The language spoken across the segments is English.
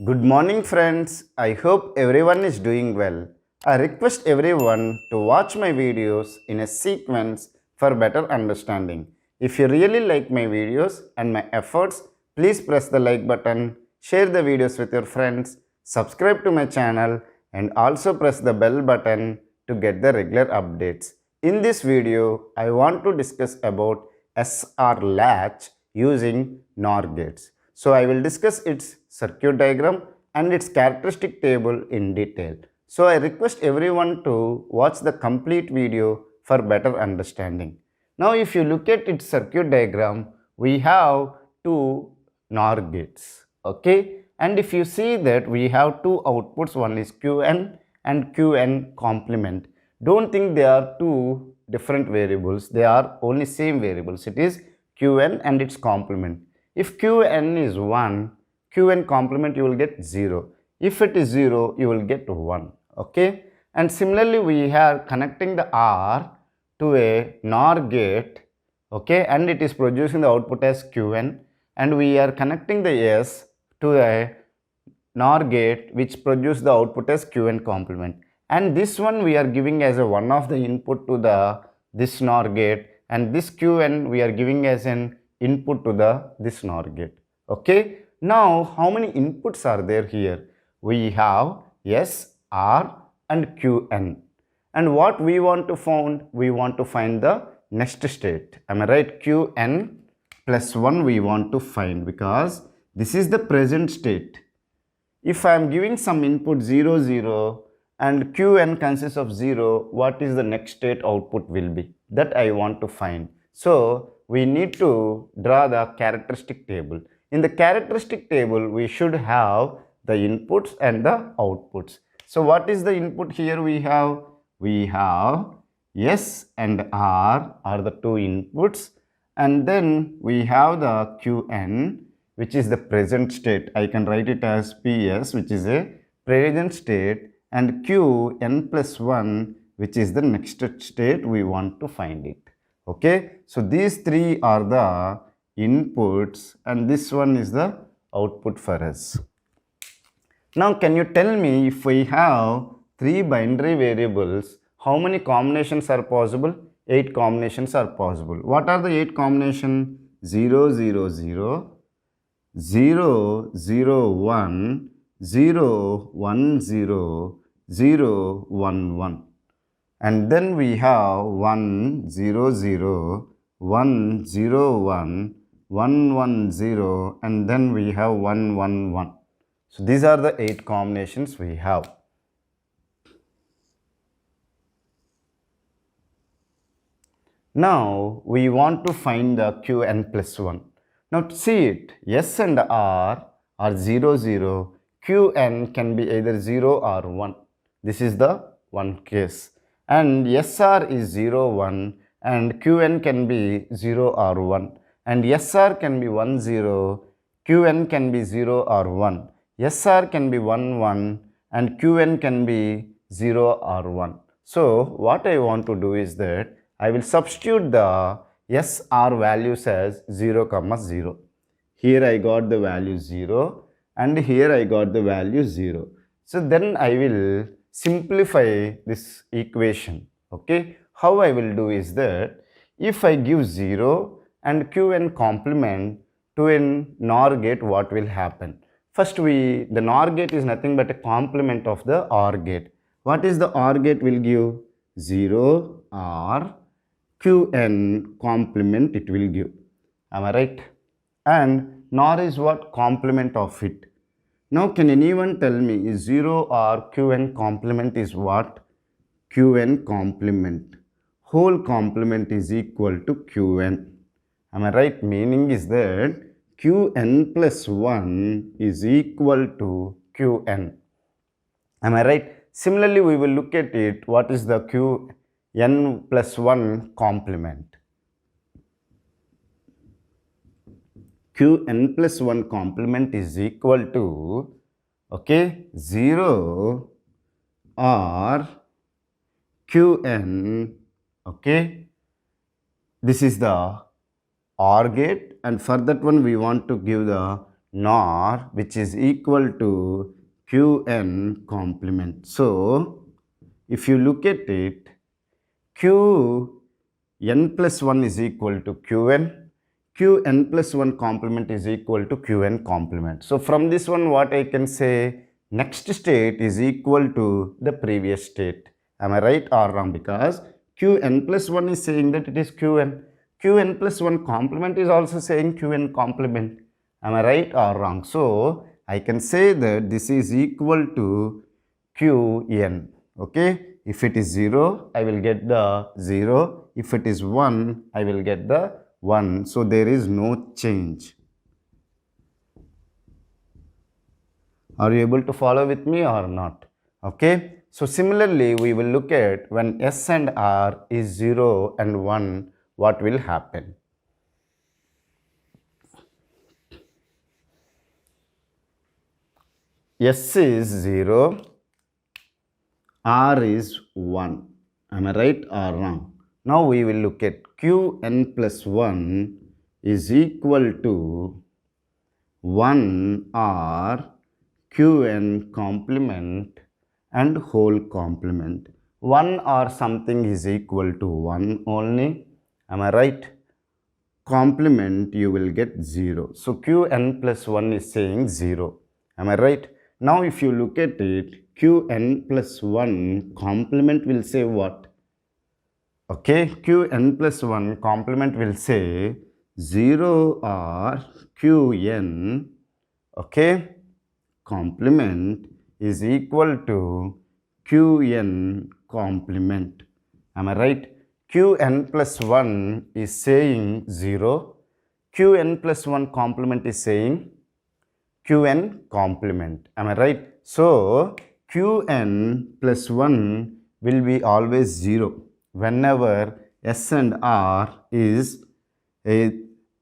Good morning, friends. I hope everyone is doing well. I request everyone to watch my videos in a sequence for better understanding. If you really like my videos and my efforts, please press the like button, share the videos with your friends, subscribe to my channel, and also press the bell button to get the regular updates. In this video, I want to discuss about SR latch using NOR gates. So I will discuss its circuit diagram and its characteristic table in detail. So I request everyone to watch the complete video for better understanding. Now if you look at its circuit diagram, we have two NOR gates. Okay, and if you see that we have two outputs, one is Qn and Qn complement. Don't think they are two different variables, they are only same variables. It is Qn and its complement. If Qn is 1, Qn complement you will get 0. If it is 0, you will get 1. Okay, and similarly we are connecting the R to a NOR gate, okay, and it is producing the output as Qn, and we are connecting the S to a NOR gate which produce the output as Qn complement, and this one we are giving as a one of the input to the this NOR gate, and this Qn we are giving as an input to the this NOR gate. Okay, now how many inputs are there here? We have S, R and Qn, and what we want to find? We want to find the next state. Am I right? Qn plus 1 we want to find, because this is the present state. If I am giving some input 0, 0 and Qn consists of 0, what is the next state output will be? That I want to find. So we need to draw the characteristic table. In the characteristic table, we should have the inputs and the outputs. So what is the input here we have? We have S and R are the two inputs, and then we have the Qn, which is the present state. I can write it as PS, which is a present state, and Qn plus 1, which is the next state we want to find it. Okay, so these three are the inputs and this one is the output for us. Now can you tell me, if we have three binary variables, how many combinations are possible? 8 combinations are possible. What are the 8 combinations? 0, 0, 0, 0, 0, 1, 0, 1, 0, 0, 1, 1. And then we have 1, 0, 0, 1, 0, 1, 1, 1, 0, and then we have 1, 1, 1. So these are the 8 combinations we have. Now we want to find the Qn plus 1. Now see it, S and R are 0, 0. Qn can be either 0 or 1. This is the one case. And SR is 0, 1 and Qn can be 0 or 1. And SR can be 1, 0. Qn can be 0 or 1. SR can be 1, 1 and Qn can be 0 or 1. So what I want to do is that I will substitute the SR values as 0, 0. Here I got the value 0 and here I got the value 0. So then I will simplify this equation. Okay, how I will do is that if I give 0 and Qn complement to an NOR gate, what will happen? First the NOR gate is nothing but a complement of the OR gate. What is the OR gate will give? 0 or Qn complement it will give. Am I right? And NOR is what? Complement of it. Now can anyone tell me, is 0 or Qn complement is what? Qn complement. Whole complement is equal to Qn. Am I right? Meaning is that Qn plus 1 is equal to Qn. Am I right? Similarly, we will look at it. What is the Qn plus 1 complement? Qn plus 1 complement is equal to, okay, 0 or Qn, okay. This is the OR gate, and for that one we want to give the nor which is equal to Qn complement. So, if you look at it, Qn plus 1 is equal to Qn. Qn plus 1 complement is equal to Qn complement. So, from this one what I can say, next state is equal to the previous state. Am I right or wrong? Because Qn plus 1 is saying that it is Qn. Qn plus 1 complement is also saying Qn complement. Am I right or wrong? So, I can say that this is equal to Qn. Okay. If it is 0, I will get the 0. If it is 1, I will get the 1. So, there is no change. Are you able to follow with me or not? Okay. So, similarly, we will look at when S and R is 0 and 1, what will happen? S is 0, R is 1. Am I right or wrong? Now we will look at Qn plus 1 is equal to 1 or Qn complement and whole complement. 1 or something is equal to 1 only. Am I right? Complement you will get 0. So Qn plus 1 is saying 0. Am I right? Now if you look at it, Qn plus 1 complement will say what? Okay, Qn plus 1 complement will say 0 or Qn, okay, complement is equal to Qn complement. Am I right? Qn plus 1 is saying 0. Qn plus 1 complement is saying Qn complement. Am I right? So, Qn plus 1 will be always 0 whenever S and R is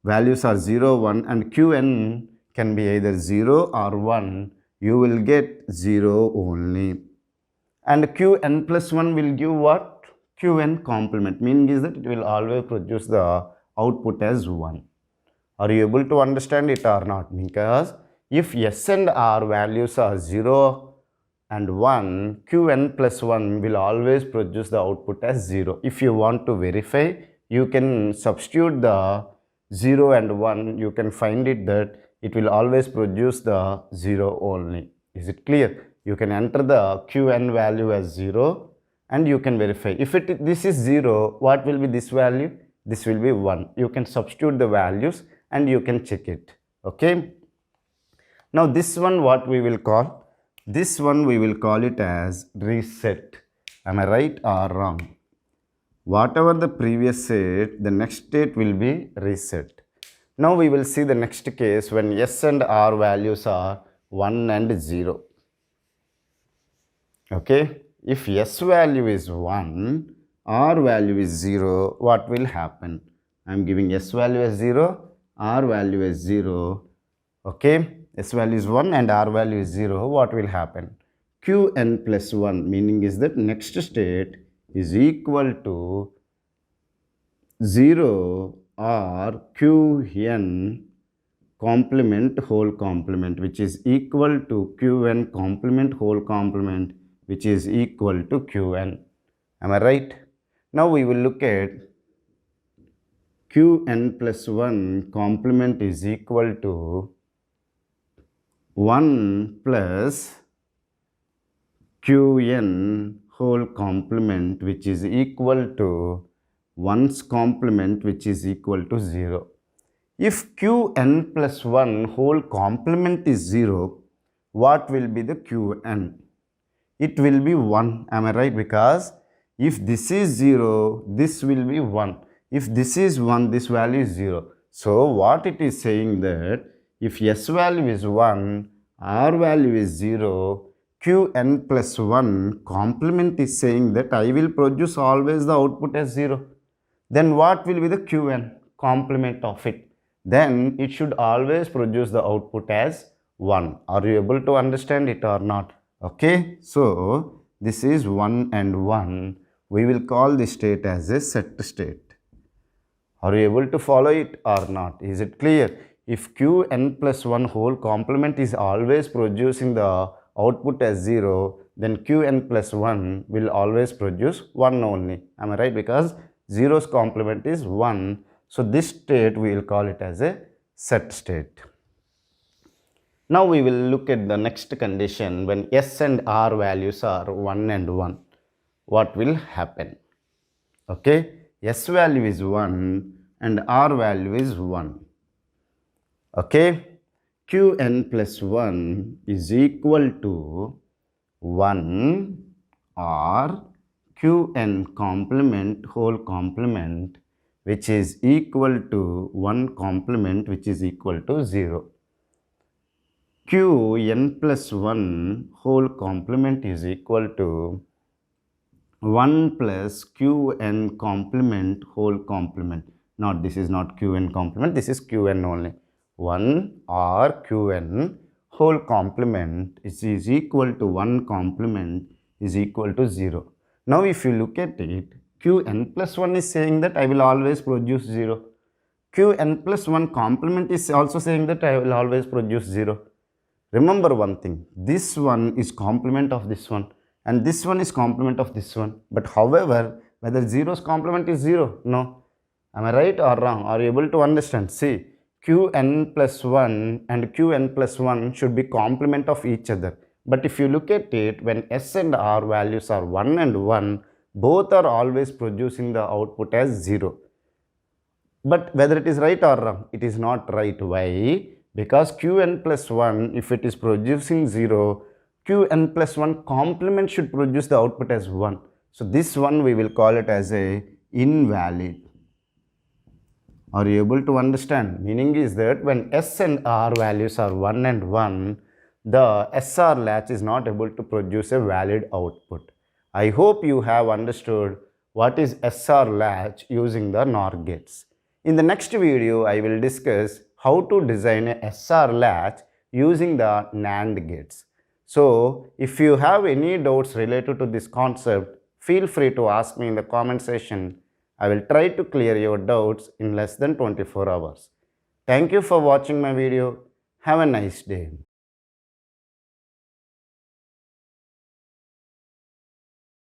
values are 0, 1 and Qn can be either 0 or 1. You will get 0 only. And Qn plus 1 will give what? Qn complement, meaning is that it will always produce the output as 1. Are you able to understand it or not? Because if S and R values are 0 and 1, Qn plus 1 will always produce the output as 0. If you want to verify, you can substitute the 0 and 1. You can find it that it will always produce the 0 only. Is it clear? You can enter the Qn value as 0 and you can verify. If this is 0, what will be this value? This will be 1. You can substitute the values and you can check it. Okay. Now this one what we will call? This one we will call it as reset. Am I right or wrong? Whatever the previous state, the next state will be reset. Now we will see the next case when S and R values are 1 and 0. Okay. If S value is 1, R value is 0, what will happen? I am giving S value as 0, R value as 0. Okay. S value is 1 and R value is 0. What will happen? Qn plus 1, meaning is that next state is equal to 0 or Qn complement whole complement, which is equal to Qn complement whole complement, which is equal to Qn. Am I right? Now we will look at Qn plus 1 complement is equal to 1 plus Qn whole complement, which is equal to 1's complement, which is equal to 0. If Qn plus 1 whole complement is 0, what will be the Qn? It will be 1. Am I right? Because if this is 0, this will be 1. If this is 1, this value is 0. So, what it is saying that if S value is 1, R value is 0, Qn plus 1 complement is saying that I will produce always the output as 0. Then what will be the Qn complement of it? Then it should always produce the output as 1. Are you able to understand it or not? Okay. So, this is 1 and 1. We will call this state as a set state. Are you able to follow it or not? Is it clear? if Qn plus 1 whole complement is always producing the output as 0, then Qn plus 1 will always produce 1 only. Am I right? Because 0's complement is 1. So this state we will call it as a set state. Now we will look at the next condition when S and R values are 1 and 1. What will happen? Okay, S value is 1 and R value is 1. Okay, Qn plus 1 is equal to 1 or Qn complement whole complement, which is equal to 1 complement, which is equal to 0. Qn plus 1 whole complement is equal to 1 plus Qn complement whole complement. Not, this is not Qn complement, this is Qn only. 1 or Qn whole complement is equal to 1 complement is equal to 0. Now if you look at it, Qn plus 1 is saying that I will always produce 0. Qn plus 1 complement is also saying that I will always produce 0. Remember one thing, this one is complement of this one and this one is complement of this one. But however, whether 0's complement is 0? No. Am I right or wrong? Are you able to understand? See, Qn plus 1 and Qn plus 1 should be complement of each other. But if you look at it, when S and R values are 1 and 1, both are always producing the output as 0. But whether it is right or wrong, it is not right. Why? Because Qn plus 1, if it is producing 0, Qn plus 1 complement should produce the output as 1. So this one we will call it as a invalid. Are you able to understand? Meaning is that when S and R values are 1 and 1, the SR latch is not able to produce a valid output. I hope you have understood what is SR latch using the NOR gates. In the next video, I will discuss how to design a SR latch using the NAND gates. So, if you have any doubts related to this concept, feel free to ask me in the comment section. I will try to clear your doubts in less than 24 hours. Thank you for watching my video. Have a nice day.